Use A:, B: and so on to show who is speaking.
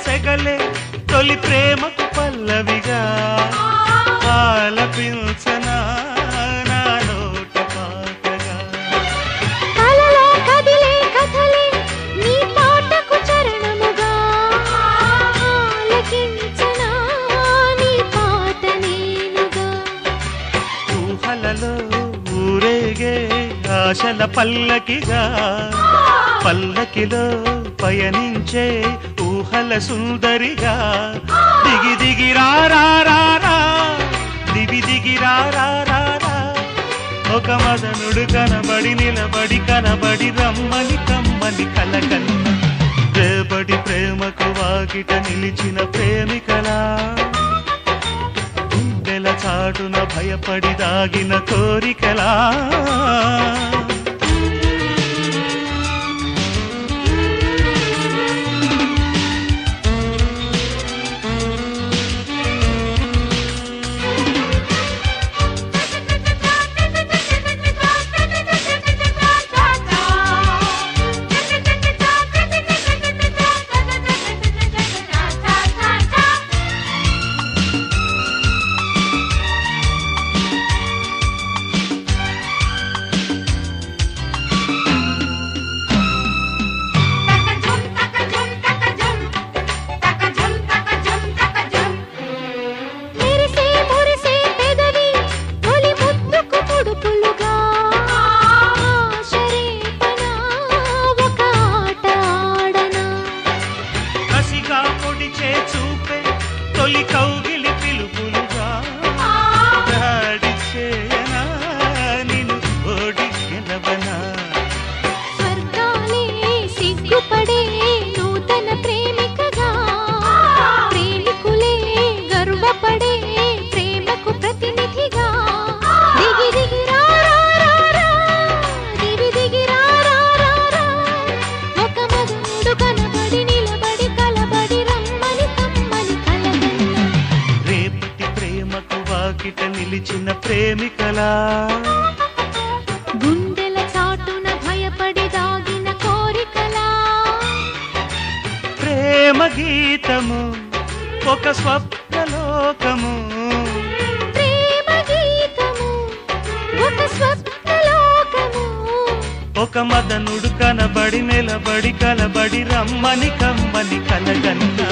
A: సెగలే తొలి ప్రేమకు పల్లవిగా ఆలపించనా నా నోట పాటగా
B: కలలో కదిలే కథలే నీ పాటకు చరణముగా ఆలకించనా నీ పాట నేనుగా
A: ఊహలలో ఊరేగే ఆశల పల్లకిగా పల్లకిలో పయనించే ఊహల సుందరిగా దిగి దిగి రారా దివి దిగి రారా ఒక మదనుడు కనబడి నిలబడి కనబడి రమ్మని కమ్మని కలకన్న రేపటి ప్రేమకు వాకిట నిలిచిన ప్రేమికలా గుండెల చాటున భయపడి దాగిన కోరికలా తొలి కౌగిలి పిలుపులుగా దాడి చేయనా నిన్ను ఓడి గెలవనా
B: స్వర్గాలే సిగ్గుపడే నూతన ప్రేమికగా ప్రేమికులే గర్వపడే ప్రేమకు ప్రతినిధిగా దిగి దిగి రారా దివి దిగి రారా ఒక మధుడు కనబడి నిలబడి కలబడి రమ్మని కమ్మని కలగన్న
A: రేపటి ప్రేమకు వాకిట నిలిచిన ప్రేమికలా
B: గుండెల చాటున భయపడి దాగిన కోరికలా
A: ప్రేమ గీతము ఒక స్వప్నలోకము
B: ప్రేమ గీతము ఒక స్వప్నలోకము
A: ఒక మదనుడు కనబడి నిలబడి కలబడి రమ్మని కమ్మని కలగన్నా